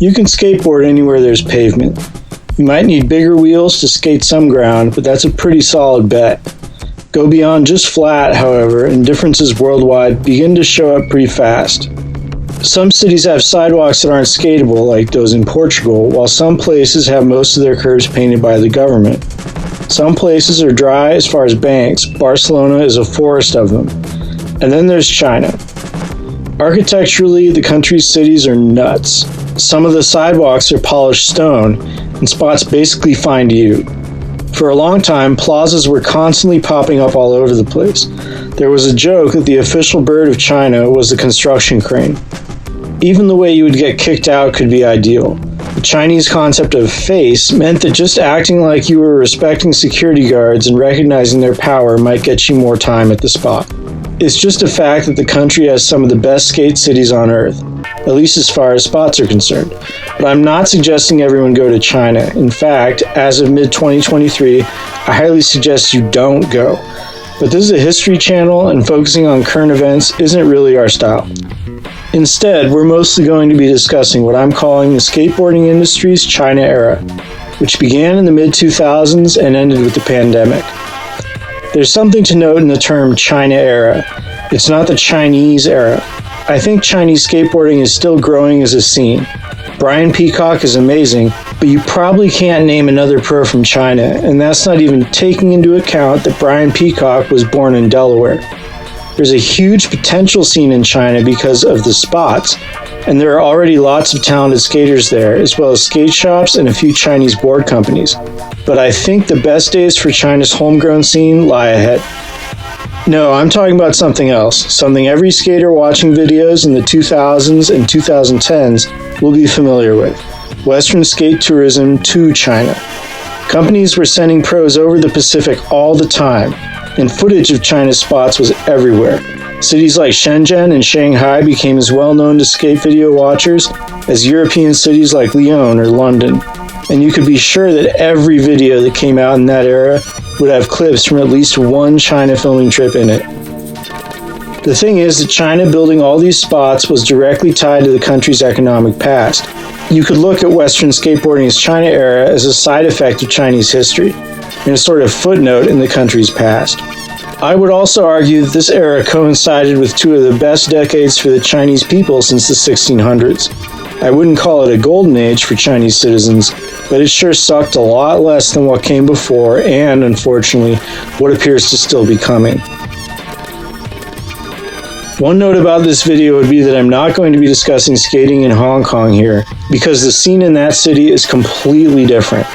You can skateboard anywhere there's pavement. You might need bigger wheels to skate some ground, but that's a pretty solid bet. Go beyond just flat, however, and differences worldwide begin to show up pretty fast. Some cities have sidewalks that aren't skatable, like those in Portugal, while some places have most of their curbs painted by the government. Some places are dry as far as banks. Barcelona is a forest of them. And then there's China. Architecturally, the country's cities are nuts. Some of the sidewalks are polished stone, and spots basically find you. For a long time, plazas were constantly popping up all over the place. There was a joke that the official bird of China was the construction crane. Even the way you would get kicked out could be ideal. The Chinese concept of face meant that just acting like you were respecting security guards and recognizing their power might get you more time at the spot. It's just a fact that the country has some of the best skate cities on earth, at least as far as spots are concerned. But I'm not suggesting everyone go to China. In fact, as of mid-2023, I highly suggest you don't go. But this is a history channel, and focusing on current events isn't really our style. Instead, we're mostly going to be discussing what I'm calling the skateboarding industry's China era, which began in the mid-2000s and ended with the pandemic. There's something to note in the term China era. It's not the Chinese era. I think Chinese skateboarding is still growing as a scene. Brian Peacock is amazing, but you probably can't name another pro from China, and that's not even taking into account that Brian Peacock was born in Delaware. There's a huge potential scene in China because of the spots, and there are already lots of talented skaters there, as well as skate shops and a few Chinese board companies. But I think the best days for China's homegrown scene lie ahead. No, I'm talking about something else, something every skater watching videos in the 2000s and 2010s will be familiar with: Western skate tourism to China. Companies were sending pros over the Pacific all the time, and footage of China's spots was everywhere. Cities like Shenzhen and Shanghai became as well known to skate video watchers as European cities like Lyon or London. And you could be sure that every video that came out in that era would have clips from at least one China filming trip in it. The thing is that China building all these spots was directly tied to the country's economic past. You could look at Western skateboarding's China era as a side effect of Chinese history, and a sort of footnote in the country's past. I would also argue that this era coincided with two of the best decades for the Chinese people since the 1600s. I wouldn't call it a golden age for Chinese citizens, but it sure sucked a lot less than what came before and, unfortunately, what appears to still be coming. One note about this video would be that I'm not going to be discussing skating in Hong Kong here, because the scene in that city is completely different.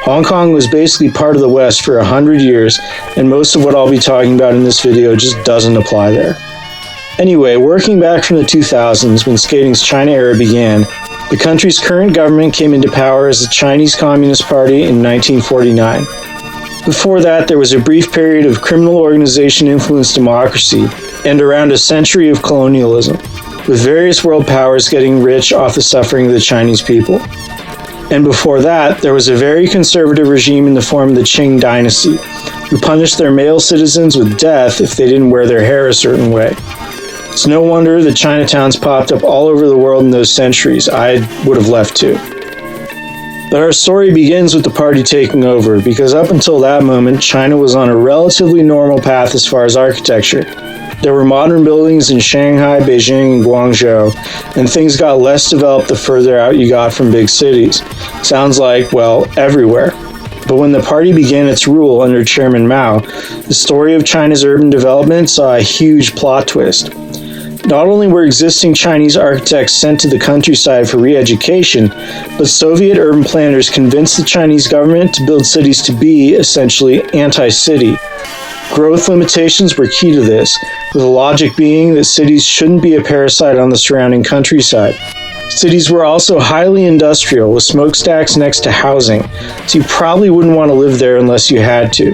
Hong Kong was basically part of the West for 100 years, and most of what I'll be talking about in this video just doesn't apply there. Anyway, working back from the 2000s, when skating's China era began, the country's current government came into power as the Chinese Communist Party in 1949. Before that, there was a brief period of criminal organization-influenced democracy, and around a century of colonialism, with various world powers getting rich off the suffering of the Chinese people. And before that, there was a very conservative regime in the form of the Qing dynasty, who punished their male citizens with death if they didn't wear their hair a certain way. It's no wonder that Chinatowns popped up all over the world in those centuries. I would have left too. But our story begins with the party taking over, because up until that moment, China was on a relatively normal path as far as architecture. There were modern buildings in Shanghai, Beijing, and Guangzhou, and things got less developed the further out you got from big cities. Sounds like, well, everywhere. But when the party began its rule under Chairman Mao, the story of China's urban development saw a huge plot twist. Not only were existing Chinese architects sent to the countryside for re-education, but Soviet urban planners convinced the Chinese government to build cities to be, essentially, anti-city. Growth limitations were key to this, with the logic being that cities shouldn't be a parasite on the surrounding countryside. Cities were also highly industrial, with smokestacks next to housing, so you probably wouldn't want to live there unless you had to.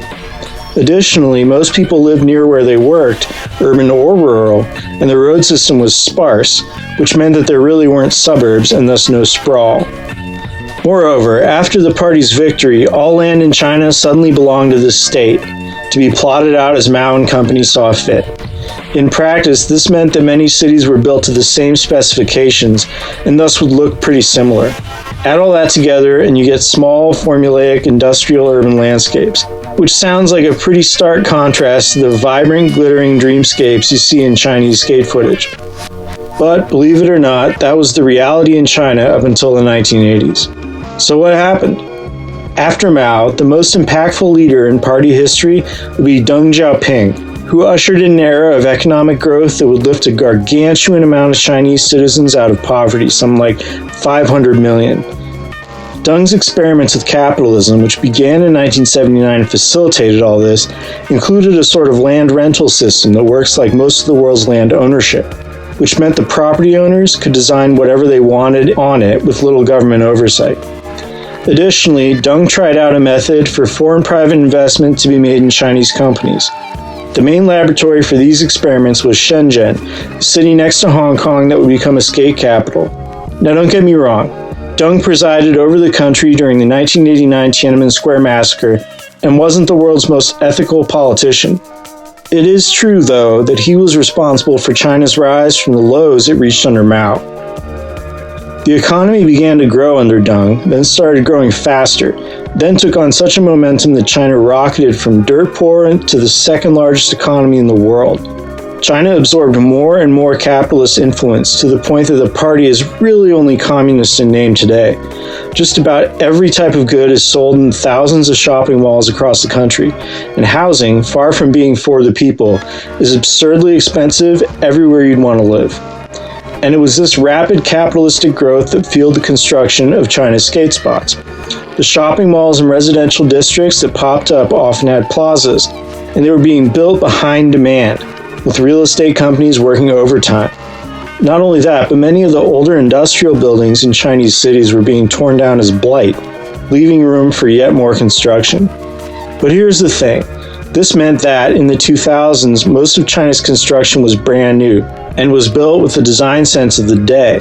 Additionally, most people lived near where they worked, urban or rural, and the road system was sparse, which meant that there really weren't suburbs and thus no sprawl. Moreover, after the party's victory, all land in China suddenly belonged to the state, to be plotted out as Mao and company saw fit. In practice, this meant that many cities were built to the same specifications and thus would look pretty similar. Add all that together and you get small, formulaic, industrial urban landscapes, which sounds like a pretty stark contrast to the vibrant, glittering dreamscapes you see in Chinese skate footage. But believe it or not, that was the reality in China up until the 1980s. So what happened? After Mao, the most impactful leader in party history would be Deng Xiaoping, who ushered in an era of economic growth that would lift a gargantuan amount of Chinese citizens out of poverty, something like 500 million. Deng's experiments with capitalism, which began in 1979 and facilitated all this, included a sort of land rental system that works like most of the world's land ownership, which meant the property owners could design whatever they wanted on it with little government oversight. Additionally, Deng tried out a method for foreign private investment to be made in Chinese companies. The main laboratory for these experiments was Shenzhen, a city next to Hong Kong that would become a skate capital. Now don't get me wrong, Deng presided over the country during the 1989 Tiananmen Square massacre and wasn't the world's most ethical politician. It is true, though, that he was responsible for China's rise from the lows it reached under Mao. The economy began to grow under Deng, then started growing faster, then took on such a momentum that China rocketed from dirt poor to the second largest economy in the world. China absorbed more and more capitalist influence to the point that the party is really only communist in name today. Just about every type of good is sold in thousands of shopping malls across the country, and housing, far from being for the people, is absurdly expensive everywhere you'd want to live. And it was this rapid capitalistic growth that fueled the construction of China's skate spots. The shopping malls and residential districts that popped up often had plazas, and they were being built behind demand, with real estate companies working overtime. Not only that, but many of the older industrial buildings in Chinese cities were being torn down as blight, leaving room for yet more construction. But here's the thing. This meant that, in the 2000s, most of China's construction was brand new, and was built with the design sense of the day.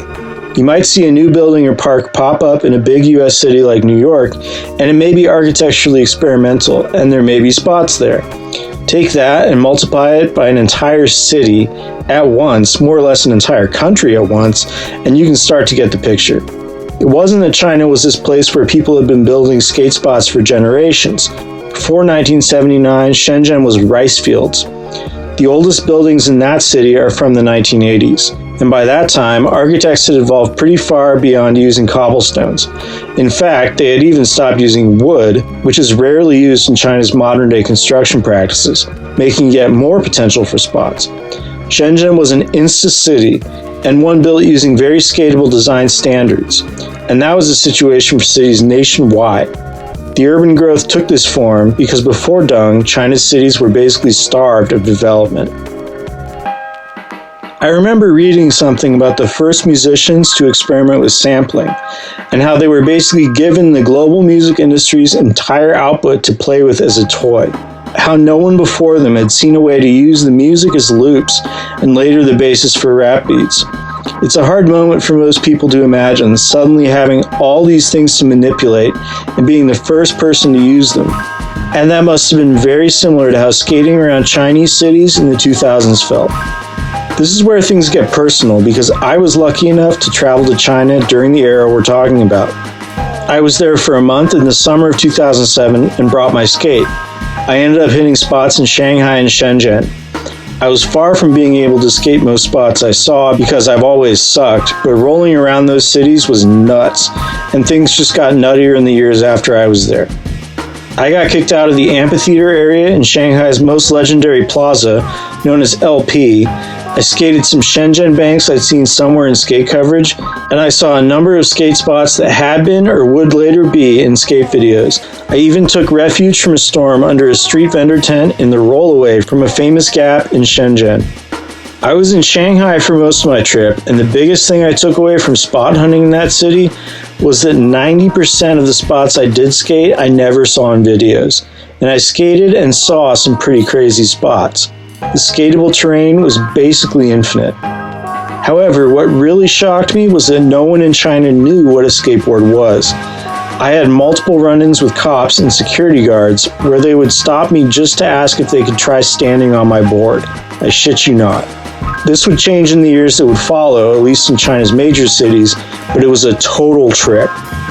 You might see a new building or park pop up in a big US city like New York, and it may be architecturally experimental, and there may be spots there. Take that and multiply it by an entire city at once, more or less an entire country at once, and you can start to get the picture. It wasn't that China was this place where people had been building skate spots for generations. Before 1979, Shenzhen was rice fields. The oldest buildings in that city are from the 1980s, and by that time, architects had evolved pretty far beyond using cobblestones. In fact, they had even stopped using wood, which is rarely used in China's modern-day construction practices, making yet more potential for spots. Shenzhen was an insta-city, and one built using very skatable design standards, and that was the situation for cities nationwide. The urban growth took this form because before Deng, China's cities were basically starved of development. I remember reading something about the first musicians to experiment with sampling, and how they were basically given the global music industry's entire output to play with as a toy. How no one before them had seen a way to use the music as loops, and later the basis for rap beats. It's a hard moment for most people to imagine, suddenly having all these things to manipulate and being the first person to use them. And that must have been very similar to how skating around Chinese cities in the 2000s felt. This is where things get personal because I was lucky enough to travel to China during the era we're talking about. I was there for a month in the summer of 2007 and brought my skate. I ended up hitting spots in Shanghai and Shenzhen. I was far from being able to skate most spots I saw because I've always sucked, but rolling around those cities was nuts, and things just got nuttier in the years after I was there. I got kicked out of the amphitheater area in Shanghai's most legendary plaza, known as LP. I skated some Shenzhen banks I'd seen somewhere in skate coverage, and I saw a number of skate spots that had been or would later be in skate videos. I even took refuge from a storm under a street vendor tent in the rollaway from a famous gap in Shenzhen. I was in Shanghai for most of my trip, and the biggest thing I took away from spot hunting in that city was that 90% of the spots I did skate I never saw in videos, and I skated and saw some pretty crazy spots. The skatable terrain was basically infinite. However, what really shocked me was that no one in China knew what a skateboard was. I had multiple run-ins with cops and security guards where they would stop me just to ask if they could try standing on my board. I shit you not. This would change in the years that would follow, at least in China's major cities, but it was a total trip.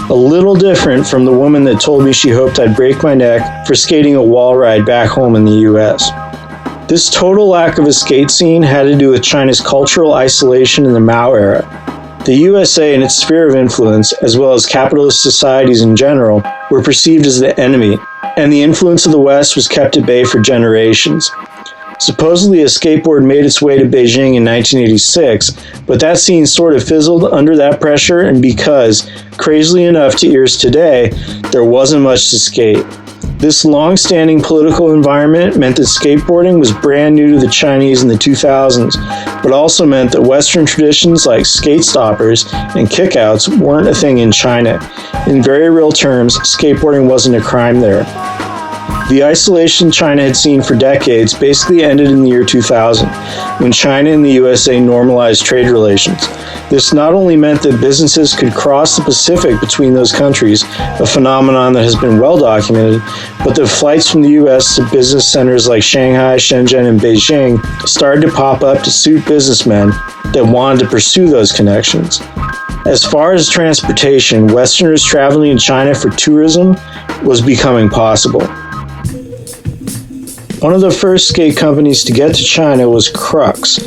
A little different from the woman that told me she hoped I'd break my neck for skating a wall ride back home in the US. This total lack of a skate scene had to do with China's cultural isolation in the Mao era. The USA and its sphere of influence, as well as capitalist societies in general, were perceived as the enemy, and the influence of the West was kept at bay for generations. Supposedly a skateboard made its way to Beijing in 1986, but that scene sort of fizzled under that pressure and because, crazily enough to ears today, there wasn't much to skate. This long-standing political environment meant that skateboarding was brand new to the Chinese in the 2000s, but also meant that Western traditions like skate stoppers and kickouts weren't a thing in China. In very real terms, skateboarding wasn't a crime there. The isolation China had seen for decades basically ended in the year 2000, when China and the USA normalized trade relations. This not only meant that businesses could cross the Pacific between those countries, a phenomenon that has been well documented, but that flights from the US to business centers like Shanghai, Shenzhen, and Beijing started to pop up to suit businessmen that wanted to pursue those connections. As far as transportation, Westerners traveling to China for tourism was becoming possible. One of the first skate companies to get to China was Crux,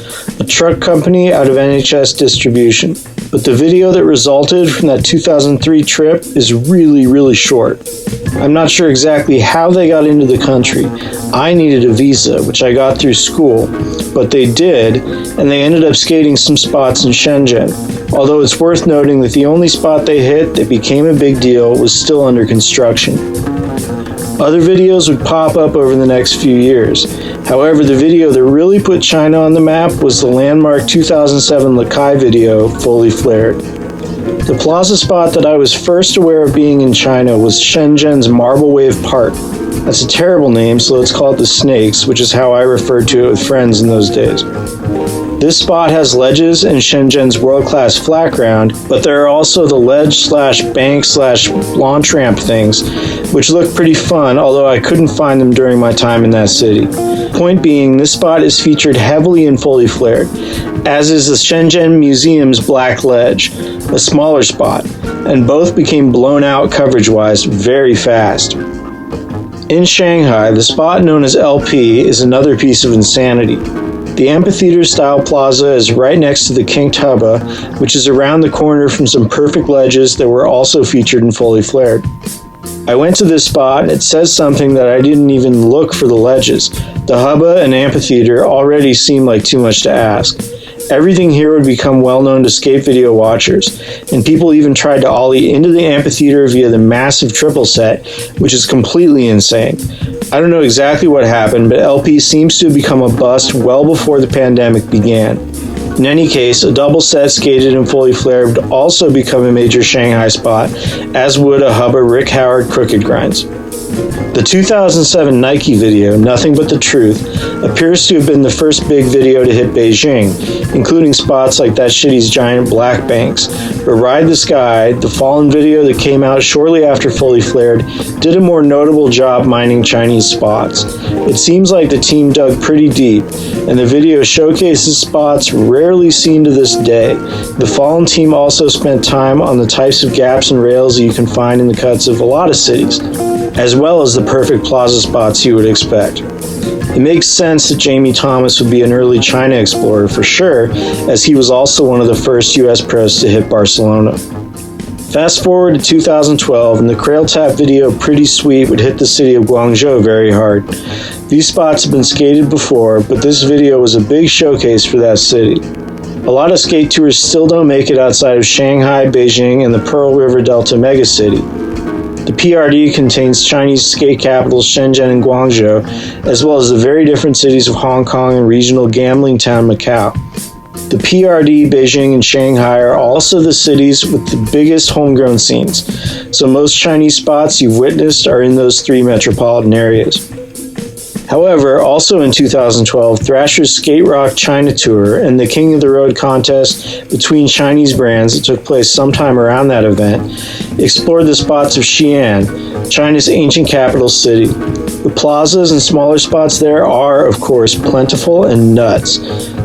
a truck company out of NHS distribution. But the video that resulted from that 2003 trip is really short. I'm not sure exactly how they got into the country. I needed a visa, which I got through school, but they did, and they ended up skating some spots in Shenzhen. Although it's worth noting that the only spot they hit that became a big deal was still under construction. Other videos would pop up over the next few years. However, the video that really put China on the map was the landmark 2007 Lakai video, Fully Flared. The plaza spot that I was first aware of being in China was Shenzhen's Marble Wave Park. That's a terrible name, so let's call it the Snakes, which is how I referred to it with friends in those days. This spot has ledges and Shenzhen's world-class flat ground, but there are also the ledge/bank/launch ramp things, which look pretty fun, although I couldn't find them during my time in that city. Point being, this spot is featured heavily in Fully Flared, as is the Shenzhen Museum's Black Ledge, a smaller spot, and both became blown out coverage-wise very fast. In Shanghai, the spot known as LP is another piece of insanity. The amphitheater-style plaza is right next to the Kinked Hubba, which is around the corner from some perfect ledges that were also featured in Fully Flared. I went to this spot and it says something that I didn't even look for the ledges. The Hubba and amphitheater already seemed like too much to ask. Everything here would become well known to skate video watchers, and people even tried to ollie into the amphitheater via the massive triple set, which is completely insane. I don't know exactly what happened, but LP seems to have become a bust well before the pandemic began. In any case, a double set skated and Fully Flared would also become a major Shanghai spot, as would a Hubba Rick Howard Crooked Grinds. The 2007 Nike video, Nothing But the Truth, appears to have been the first big video to hit Beijing, including spots like that shitty's giant black banks. But Ride the Sky, the Fallen video that came out shortly after Fully Flared, did a more notable job mining Chinese spots. It seems like the team dug pretty deep, and the video showcases spots rarely seen to this day. The Fallen team also spent time on the types of gaps and rails that you can find in the cuts of a lot of cities, as well as the perfect plaza spots you would expect. It makes sense that Jamie Thomas would be an early China explorer for sure, as he was also one of the first US pros to hit Barcelona. Fast forward to 2012, and the Crail Tap video Pretty Sweet would hit the city of Guangzhou very hard. These spots have been skated before, but this video was a big showcase for that city. A lot of skate tours still don't make it outside of Shanghai, Beijing, and the Pearl River Delta megacity. The PRD contains Chinese skate capitals Shenzhen and Guangzhou, as well as the very different cities of Hong Kong and regional gambling town Macau. The PRD, Beijing, and Shanghai are also the cities with the biggest homegrown scenes, so most Chinese spots you've witnessed are in those three metropolitan areas. However, also in 2012, Thrasher's Skate Rock China Tour and the King of the Road contest between Chinese brands that took place sometime around that event explored the spots of Xi'an, China's ancient capital city. The plazas and smaller spots there are, of course, plentiful and nuts.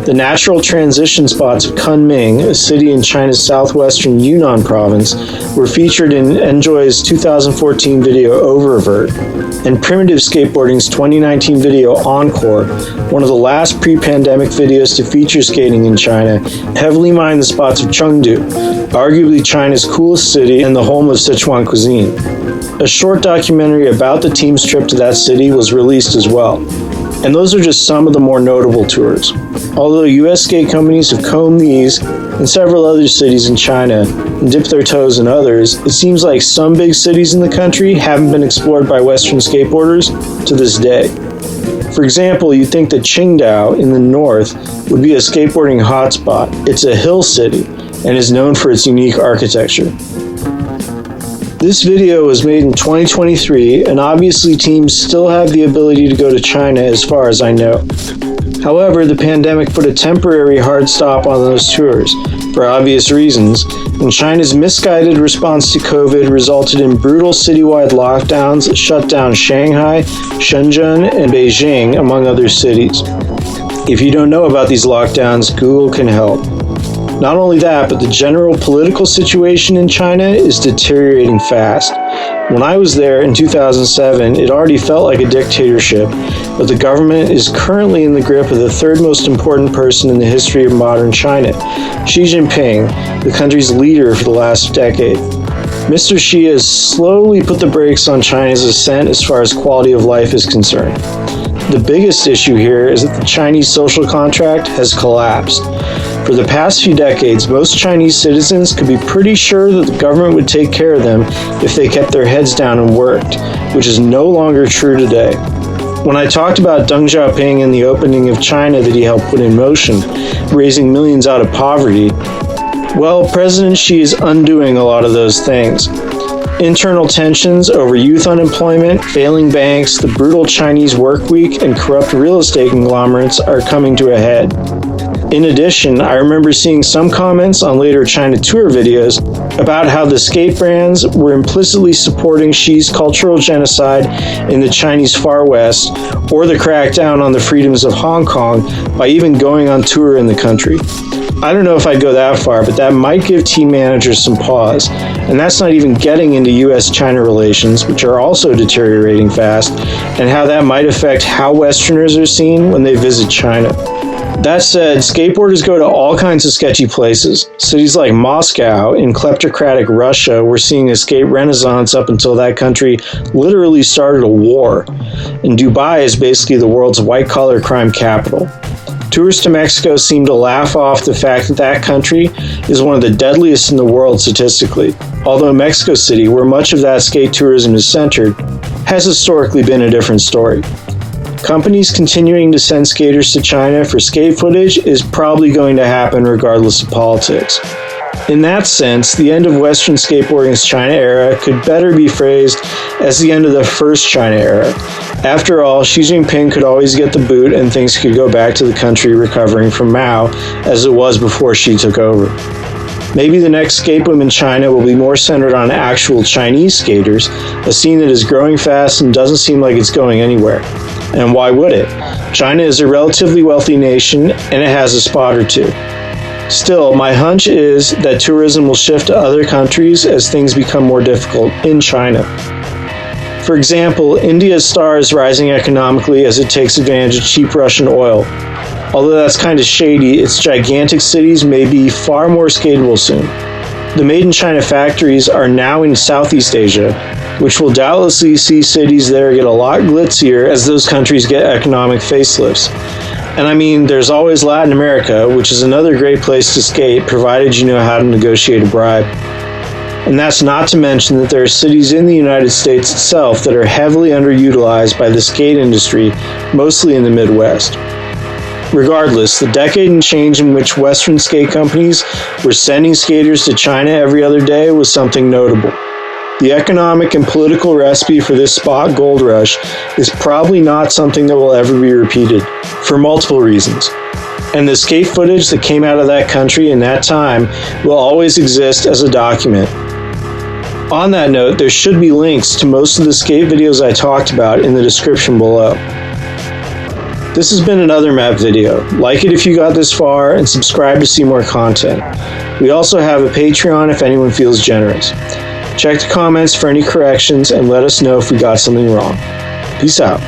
The natural transition spots of Kunming, a city in China's southwestern Yunnan province, were featured in Enjoy's 2014 video Oververt, and Primitive Skateboarding's 2019 video Encore, one of the last pre-pandemic videos to feature skating in China, heavily mined the spots of Chengdu, arguably China's coolest city and the home of Sichuan cuisine. A short documentary about the team's trip to that city was released as well. And those are just some of the more notable tours. Although US skate companies have combed these and several other cities in China and dipped their toes in others, it seems like some big cities in the country haven't been explored by Western skateboarders to this day. For example, you'd think that Qingdao in the north would be a skateboarding hotspot. It's a hill city and is known for its unique architecture. This video was made in 2023, and obviously teams still have the ability to go to China as far as I know. However, the pandemic put a temporary hard stop on those tours, for obvious reasons, and China's misguided response to COVID resulted in brutal citywide lockdowns that shut down Shanghai, Shenzhen, and Beijing, among other cities. If you don't know about these lockdowns, Google can help. Not only that, but the general political situation in China is deteriorating fast. When I was there in 2007, it already felt like a dictatorship, but the government is currently in the grip of the third most important person in the history of modern China, Xi Jinping, the country's leader for the last decade. Mr. Xi has slowly put the brakes on China's ascent as far as quality of life is concerned. The biggest issue here is that the Chinese social contract has collapsed. For the past few decades, most Chinese citizens could be pretty sure that the government would take care of them if they kept their heads down and worked, which is no longer true today. When I talked about Deng Xiaoping and the opening of China that he helped put in motion, raising millions out of poverty, well, President Xi is undoing a lot of those things. Internal tensions over youth unemployment, failing banks, the brutal Chinese work week, and corrupt real estate conglomerates are coming to a head. In addition, I remember seeing some comments on later China tour videos about how the skate brands were implicitly supporting Xi's cultural genocide in the Chinese Far West or the crackdown on the freedoms of Hong Kong by even going on tour in the country. I don't know if I'd go that far, but that might give team managers some pause. And that's not even getting into US-China relations, which are also deteriorating fast, and how that might affect how Westerners are seen when they visit China. That said, skateboarders go to all kinds of sketchy places. Cities like Moscow in kleptocratic Russia were seeing a skate renaissance up until that country literally started a war. And Dubai is basically the world's white-collar crime capital. Tours to Mexico seem to laugh off the fact that that country is one of the deadliest in the world statistically, although Mexico City, where much of that skate tourism is centered, has historically been a different story. Companies continuing to send skaters to China for skate footage is probably going to happen regardless of politics. In that sense, the end of Western skateboarding's China era could better be phrased as the end of the first China era. After all, Xi Jinping could always get the boot and things could go back to the country recovering from Mao as it was before Xi took over. Maybe the next skate boom in China will be more centered on actual Chinese skaters, a scene that is growing fast and doesn't seem like it's going anywhere. And why would it? China is a relatively wealthy nation and it has a spot or two. Still, my hunch is that tourism will shift to other countries as things become more difficult in China. For example, India's star is rising economically as it takes advantage of cheap Russian oil. Although that's kind of shady, its gigantic cities may be far more skatable soon. The Made in China factories are now in Southeast Asia, which will doubtlessly see cities there get a lot glitzier as those countries get economic facelifts. And I mean, there's always Latin America, which is another great place to skate, provided you know how to negotiate a bribe. And that's not to mention that there are cities in the United States itself that are heavily underutilized by the skate industry, mostly in the Midwest. Regardless, the decade and change in which Western skate companies were sending skaters to China every other day was something notable. The economic and political recipe for this spot gold rush is probably not something that will ever be repeated, for multiple reasons. And the skate footage that came out of that country in that time will always exist as a document. On that note, there should be links to most of the skate videos I talked about in the description below. This has been another map video. Like it if you got this far, and subscribe to see more content. We also have a Patreon if anyone feels generous. Check the comments for any corrections and let us know if we got something wrong. Peace out.